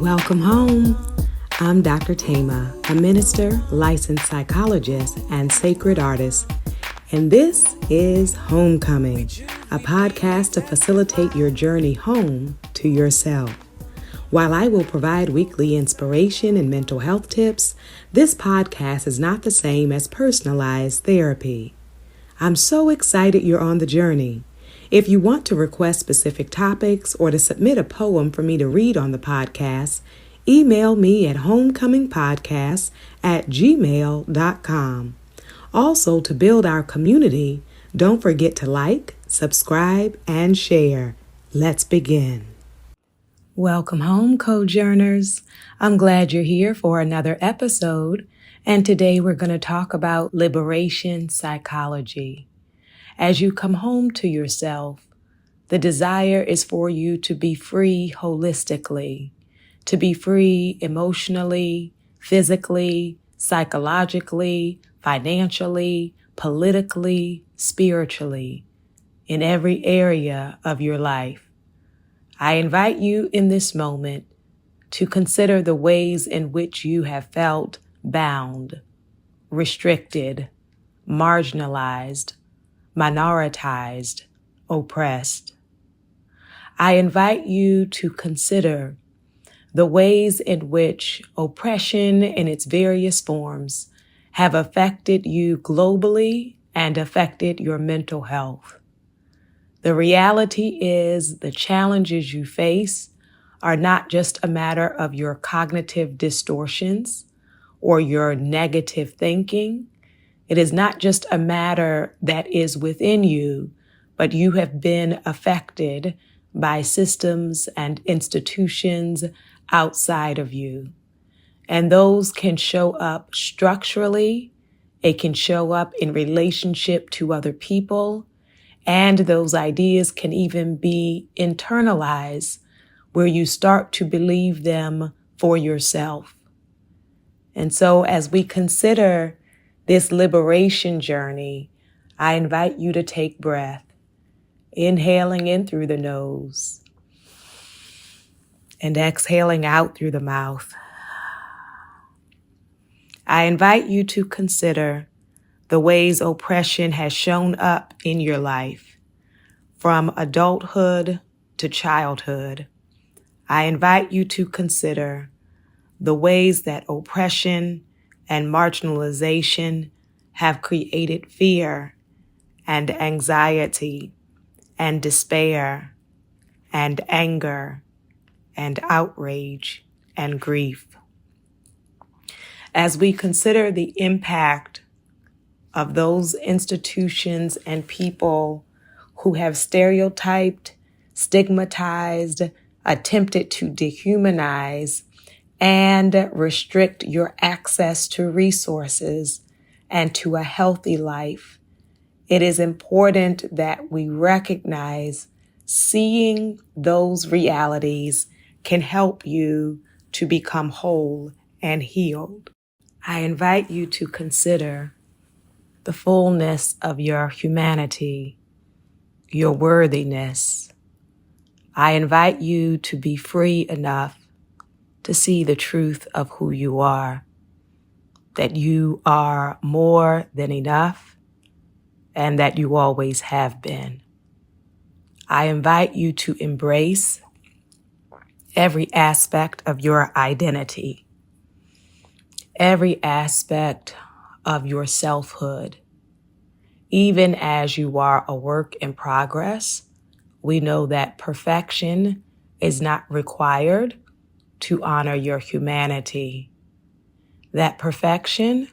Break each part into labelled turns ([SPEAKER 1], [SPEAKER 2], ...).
[SPEAKER 1] Welcome home. I'm Dr.Thema, a minister, licensed psychologist, and sacred artist. And this is Homecoming, a podcast to facilitate your journey home to yourself. While I will provide weekly inspiration and mental health tips, this podcast is not the same as personalized therapy. I'm so excited you're on the journey. If you want to request specific topics or to submit a poem for me to read on the podcast, email me at homecomingpodcast@gmail.com. Also, to build our community, don't forget to like, subscribe, and share. Let's begin. Welcome home, Cojourners. I'm glad you're here for another episode, and today we're going to talk about liberation psychology. As you come home to yourself, the desire is for you to be free holistically, to be free emotionally, physically, psychologically, financially, politically, spiritually, in every area of your life. I invite you in this moment to consider the ways in which you have felt bound, restricted, marginalized, minoritized, oppressed. I invite you to consider the ways in which oppression in its various forms have affected you globally and affected your mental health. The reality is the challenges you face are not just a matter of your cognitive distortions or your negative thinking. It is not just a matter that is within you, but you have been affected by systems and institutions outside of you. And those can show up structurally, it can show up in relationship to other people, and those ideas can even be internalized, where you start to believe them for yourself. And so as we consider this liberation journey, I invite you to take breath, inhaling in through the nose and exhaling out through the mouth. I invite you to consider the ways oppression has shown up in your life, from adulthood to childhood. I invite you to consider the ways that oppression and marginalization have created fear and anxiety and despair and anger and outrage and grief. As we consider the impact of those institutions and people who have stereotyped, stigmatized, attempted to dehumanize, and restrict your access to resources and to a healthy life, it is important that we recognize seeing those realities can help you to become whole and healed. I invite you to consider the fullness of your humanity, your worthiness. I invite you to be free enough to see the truth of who you are, that you are more than enough and that you always have been. I invite you to embrace every aspect of your identity, every aspect of your selfhood. Even as you are a work in progress, we know that perfection is not required to honor your humanity. That perfection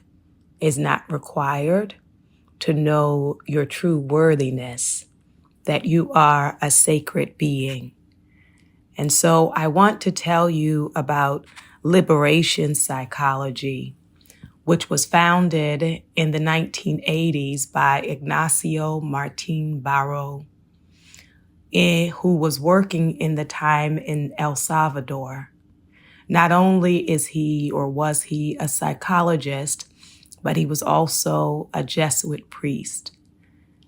[SPEAKER 1] is not required to know your true worthiness, that you are a sacred being. And so I want to tell you about liberation psychology, which was founded in the 1980s by Ignacio Martin Barro, who was working in the time in El Salvador. Not only is he or was he a psychologist, but he was also a Jesuit priest.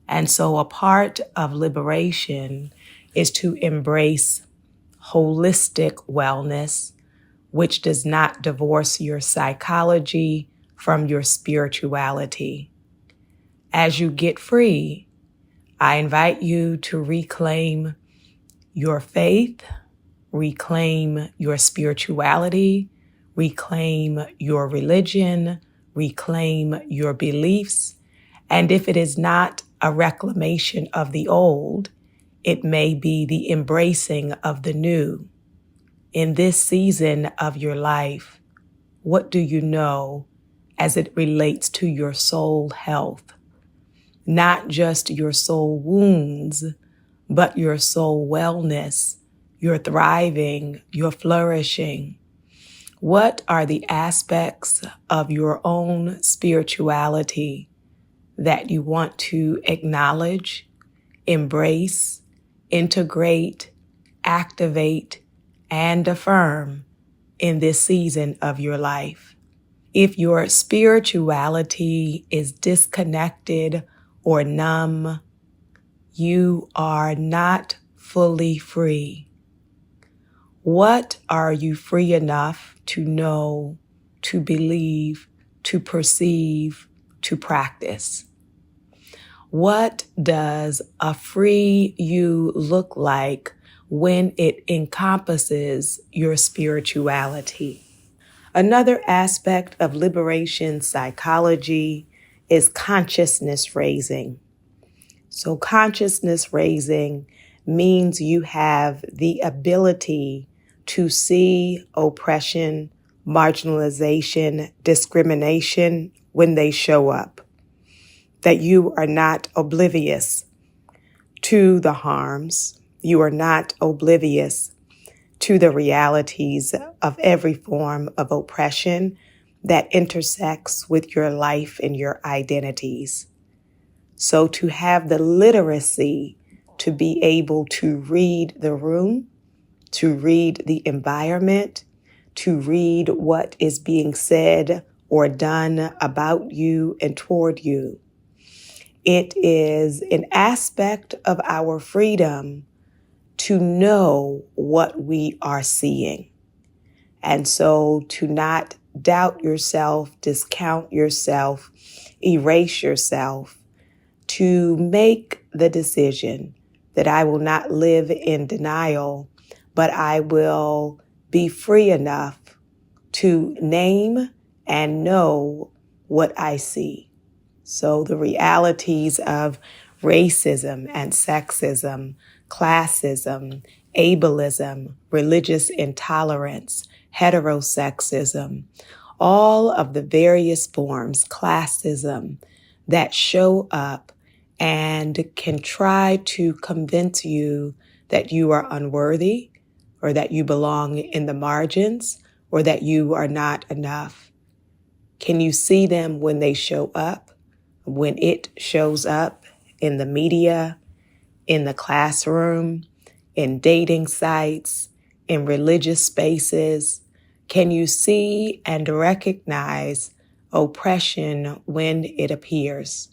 [SPEAKER 1] And so a part of liberation is to embrace holistic wellness, which does not divorce your psychology from your spirituality. As you get free, I invite you to reclaim your faith, reclaim your spirituality, reclaim your religion, reclaim your beliefs. And if it is not a reclamation of the old, it may be the embracing of the new. In this season of your life, what do you know as it relates to your soul health? Not just your soul wounds, but your soul wellness, your thriving, your flourishing. What are the aspects of your own spirituality that you want to acknowledge, embrace, integrate, activate, and affirm in this season of your life? If your spirituality is disconnected or numb, you are not fully free. What are you free enough to know, to believe, to perceive, to practice? What does a free you look like when it encompasses your spirituality? Another aspect of liberation psychology is consciousness raising. So consciousness raising means you have the ability to see oppression, marginalization, discrimination when they show up. That you are not oblivious to the harms. You are not oblivious to the realities of every form of oppression that intersects with your life and your identities. So to have the literacy to be able to read the room, to read the environment, to read what is being said or done about you and toward you. It is an aspect of our freedom to know what we are seeing. And so to not doubt yourself, discount yourself, erase yourself, to make the decision that I will not live in denial, but I will be free enough to name and know what I see. So the realities of racism and sexism, classism, ableism, religious intolerance, heterosexism, all of the various forms, classism, that show up and can try to convince you that you are unworthy or that you belong in the margins or that you are not enough. Can you see them when they show up? When it shows up in the media, in the classroom, in dating sites, in religious spaces? Can you see and recognize oppression when it appears?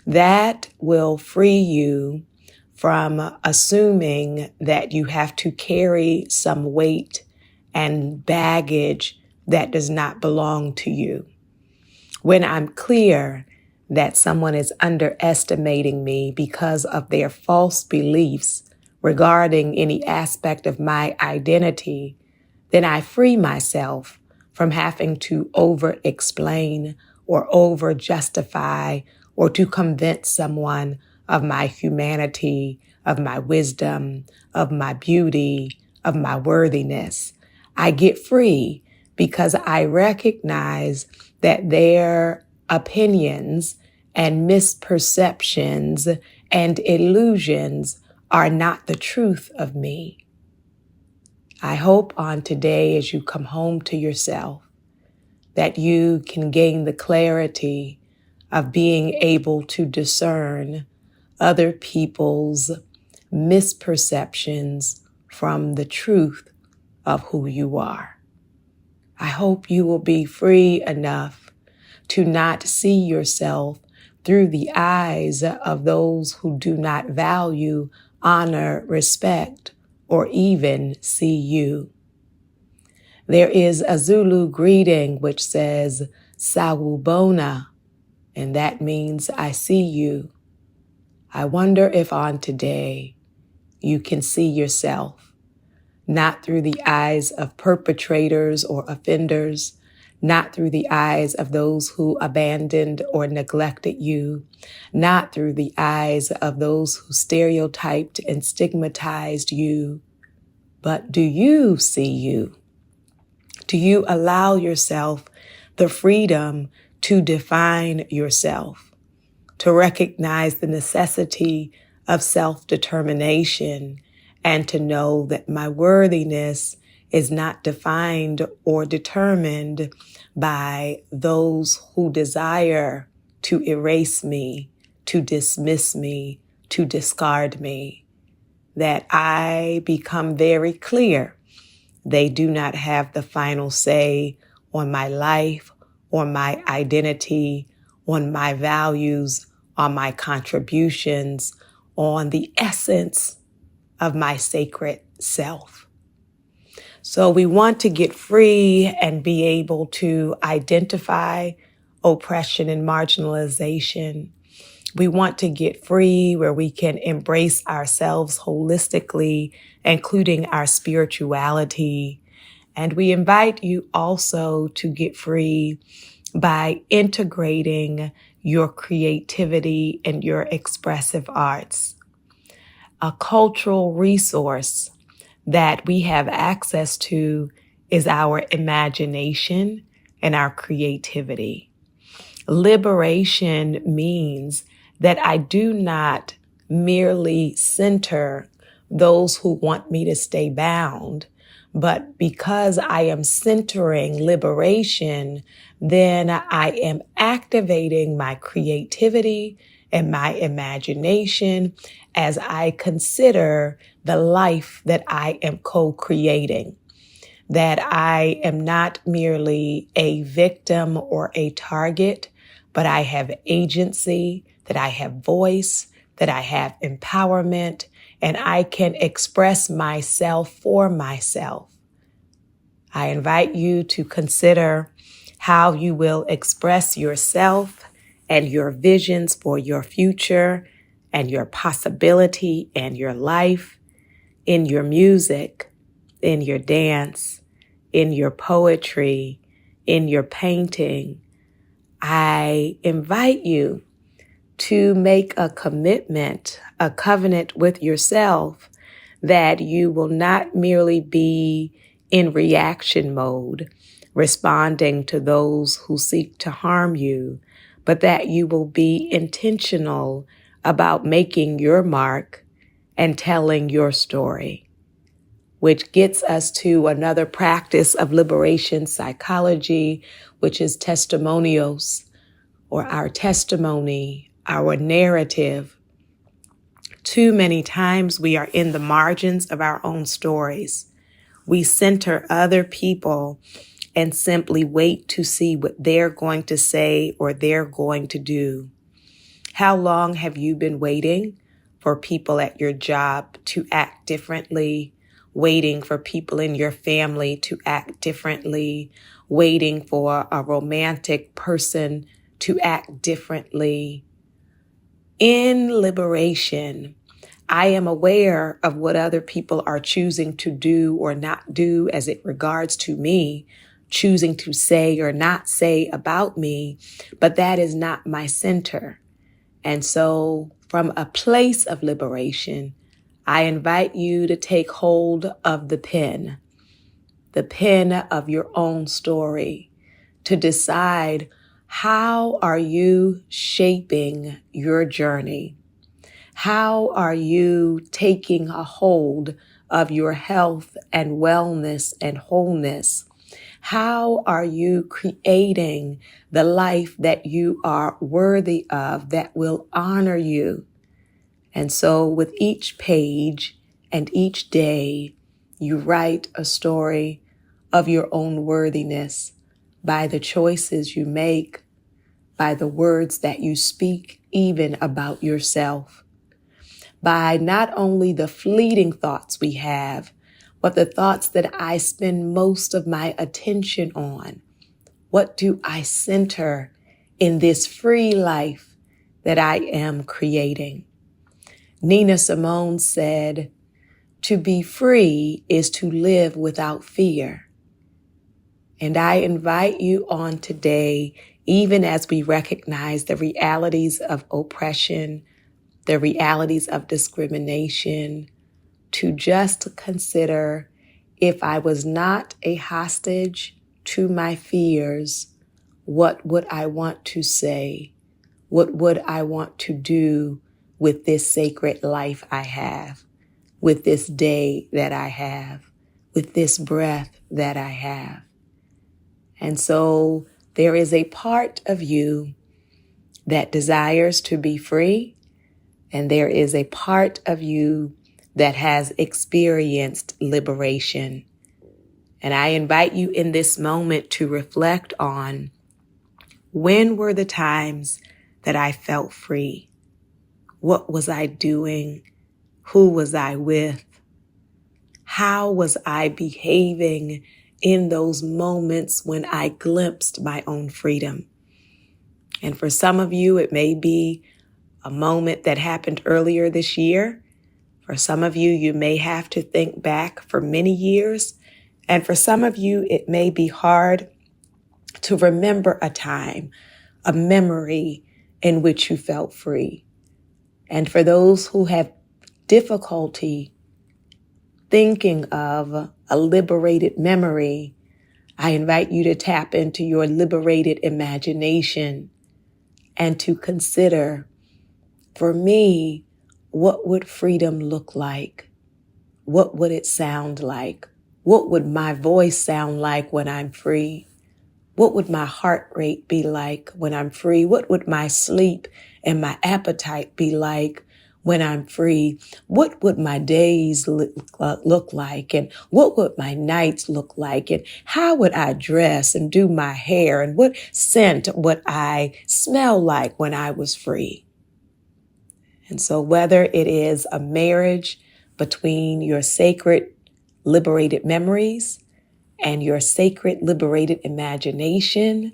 [SPEAKER 1] That will free you from assuming that you have to carry some weight and baggage that does not belong to you. When I'm clear that someone is underestimating me because of their false beliefs regarding any aspect of my identity, then I free myself from having to over-explain or over-justify or to convince someone of my humanity, of my wisdom, of my beauty, of my worthiness. I get free because I recognize that their opinions and misperceptions and illusions are not the truth of me. I hope on today, as you come home to yourself, that you can gain the clarity of being able to discern other people's misperceptions from the truth of who you are. I hope you will be free enough to not see yourself through the eyes of those who do not value, honor, respect, or even see you. There is a Zulu greeting which says, Sawubona, and that means I see you. I wonder if on today you can see yourself, not through the eyes of perpetrators or offenders, not through the eyes of those who abandoned or neglected you, not through the eyes of those who stereotyped and stigmatized you, but do you see you? Do you allow yourself the freedom to define yourself, to recognize the necessity of self-determination, and to know that my worthiness is not defined or determined by those who desire to erase me, to dismiss me, to discard me, that I become very clear they do not have the final say on my life, on my identity, on my values, on my contributions, on the essence of my sacred self. So we want to get free and be able to identify oppression and marginalization. We want to get free where we can embrace ourselves holistically, including our spirituality. And we invite you also to get free by integrating your creativity and your expressive arts. A cultural resource that we have access to is our imagination and our creativity. Liberation means that I do not merely center those who want me to stay bound, but because I am centering liberation, then I am activating my creativity and my imagination as I consider the life that I am co-creating. That I am not merely a victim or a target, but I have agency, that I have voice, that I have empowerment, and I can express myself for myself. I invite you to consider how you will express yourself and your visions for your future and your possibility and your life in your music, in your dance, in your poetry, in your painting. I invite you to make a commitment, a covenant with yourself that you will not merely be in reaction mode, responding to those who seek to harm you, but that you will be intentional about making your mark and telling your story, which gets us to another practice of liberation psychology, which is testimonials, or our testimony, our narrative. Too many times we are in the margins of our own stories. We center other people and simply wait to see what they're going to say or they're going to do. How long have you been waiting for people at your job to act differently, waiting for people in your family to act differently, waiting for a romantic person to act differently? In liberation, I am aware of what other people are choosing to do or not do as it regards to me, choosing to say or not say about me, but that is not my center. And so from a place of liberation, I invite you to take hold of the pen of your own story, to decide how are you shaping your journey? How are you taking a hold of your health and wellness and wholeness? How are you creating the life that you are worthy of, that will honor you? And so with each page and each day, you write a story of your own worthiness by the choices you make, by the words that you speak, even about yourself, by not only the fleeting thoughts we have, but the thoughts that I spend most of my attention on. What do I center in this free life that I am creating? Nina Simone said, "To be free is to live without fear." And I invite you on today, even as we recognize the realities of oppression, the realities of discrimination, to just consider, if I was not a hostage to my fears, what would I want to say? What would I want to do with this sacred life I have, with this day that I have, with this breath that I have? And so there is a part of you that desires to be free, and there is a part of you that has experienced liberation. And I invite you in this moment to reflect on, when were the times that I felt free? What was I doing? Who was I with? How was I behaving in those moments when I glimpsed my own freedom? And for some of you, it may be a moment that happened earlier this year. For some of you, you may have to think back for many years. And for some of you, it may be hard to remember a time, a memory in which you felt free. And for those who have difficulty thinking of a liberated memory, I invite you to tap into your liberated imagination and to consider, for me, what would freedom look like? What would it sound like? What would my voice sound like when I'm free? What would my heart rate be like when I'm free? What would my sleep and my appetite be like when I'm free? What would my days look like? And what would my nights look like? And how would I dress and do my hair? And what scent would I smell like when I was free? And so whether it is a marriage between your sacred liberated memories and your sacred liberated imagination,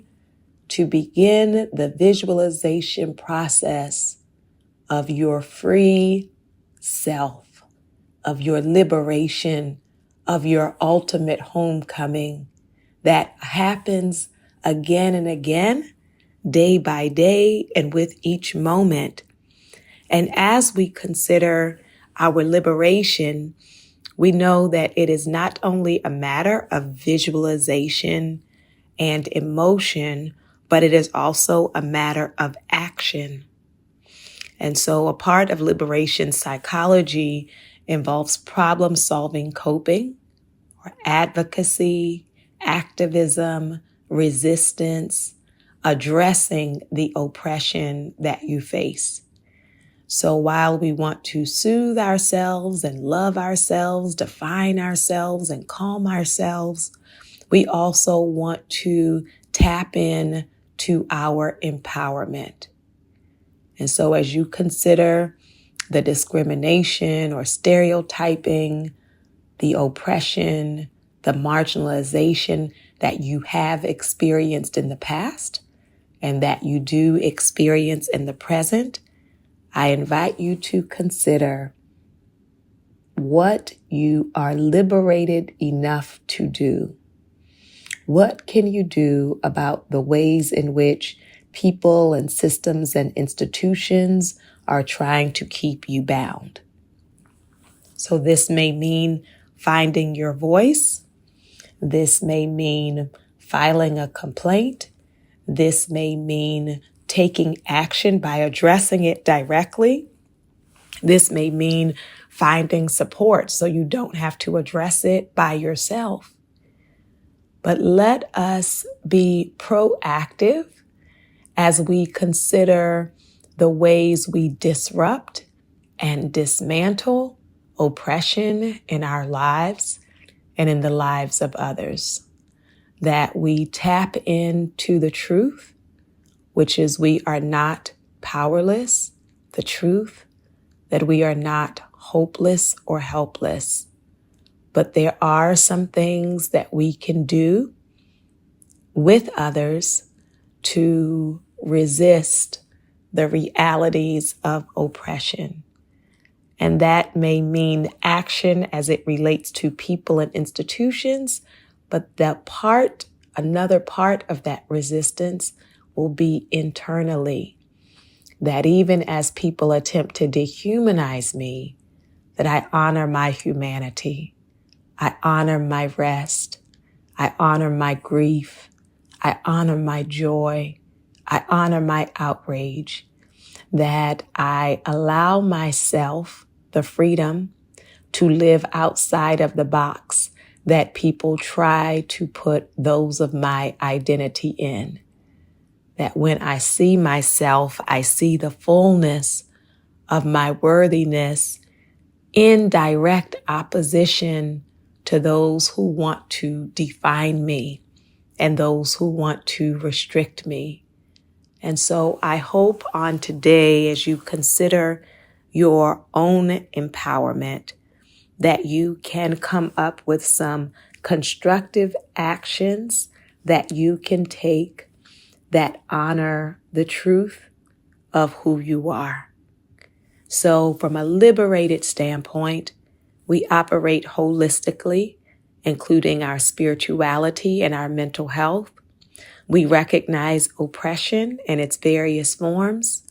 [SPEAKER 1] to begin the visualization process of your free self, of your liberation, of your ultimate homecoming that happens again and again, day by day, and with each moment. And as we consider our liberation, we know that it is not only a matter of visualization and emotion, but it is also a matter of action. And so a part of liberation psychology involves problem-solving coping, or advocacy, activism, resistance, addressing the oppression that you face. So while we want to soothe ourselves and love ourselves, define ourselves and calm ourselves, we also want to tap in to our empowerment. And so as you consider the discrimination or stereotyping, the oppression, the marginalization that you have experienced in the past and that you do experience in the present, I invite you to consider what you are liberated enough to do. What can you do about the ways in which people and systems and institutions are trying to keep you bound? So this may mean finding your voice. This may mean filing a complaint. This may mean taking action by addressing it directly. This may mean finding support so you don't have to address it by yourself. But let us be proactive as we consider the ways we disrupt and dismantle oppression in our lives and in the lives of others. That we tap into the truth which is we are not powerless, the truth that we are not hopeless or helpless, but there are some things that we can do with others to resist the realities of oppression. And that may mean action as it relates to people and institutions, but another part of that resistance will be internally. That even as people attempt to dehumanize me, that I honor my humanity. I honor my rest. I honor my grief. I honor my joy. I honor my outrage. That I allow myself the freedom to live outside of the box that people try to put those of my identity in. That when I see myself, I see the fullness of my worthiness in direct opposition to those who want to define me and those who want to restrict me. And so I hope on today, as you consider your own empowerment, that you can come up with some constructive actions that you can take that honor the truth of who you are. So from a liberated standpoint, we operate holistically, including our spirituality and our mental health. We recognize oppression in its various forms.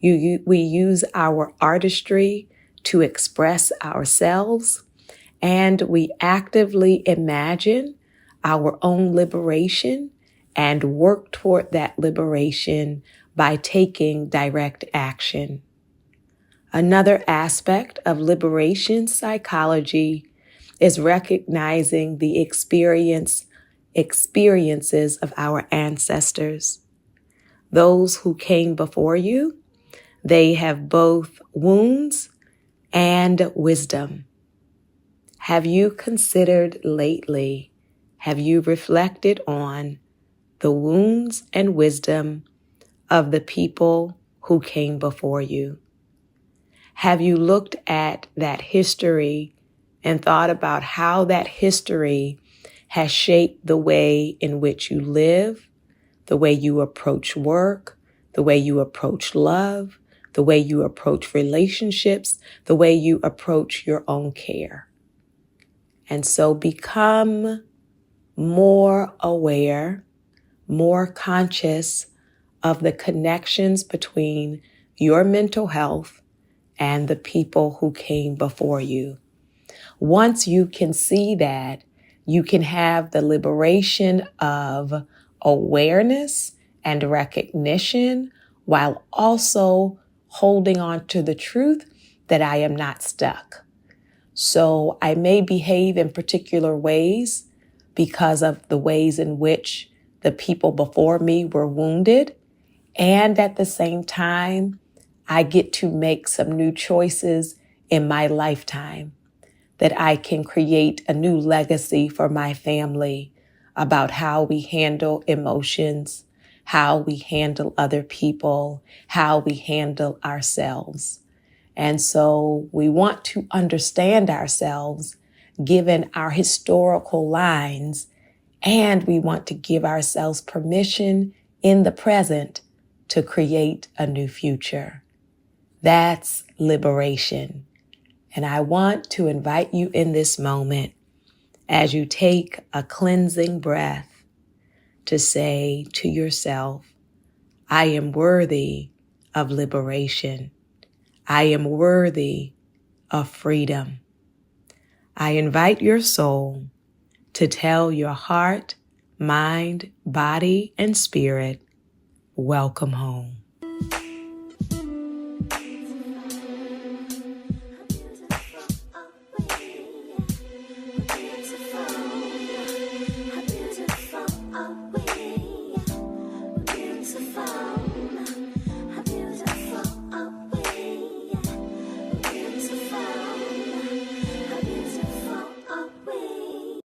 [SPEAKER 1] We use our artistry to express ourselves, and we actively imagine our own liberation and work toward that liberation by taking direct action. Another aspect of liberation psychology is recognizing the experiences of our ancestors. Those who came before you, they have both wounds and wisdom. Have you considered lately, have you reflected on the wounds and wisdom of the people who came before you? Have you looked at that history and thought about how that history has shaped the way in which you live, the way you approach work, the way you approach love, the way you approach relationships, the way you approach your own care? And so become more aware, more conscious of the connections between your mental health and the people who came before you. Once you can see that, you can have the liberation of awareness and recognition while also holding on to the truth that I am not stuck. So I may behave in particular ways because of the ways in which the people before me were wounded. And at the same time, I get to make some new choices in my lifetime that I can create a new legacy for my family about how we handle emotions, how we handle other people, how we handle ourselves. And so we want to understand ourselves given our historical lines, and we want to give ourselves permission in the present to create a new future. That's liberation. And I want to invite you in this moment, as you take a cleansing breath, to say to yourself, I am worthy of liberation. I am worthy of freedom. I invite your soul to tell your heart, mind, body, and spirit, welcome home.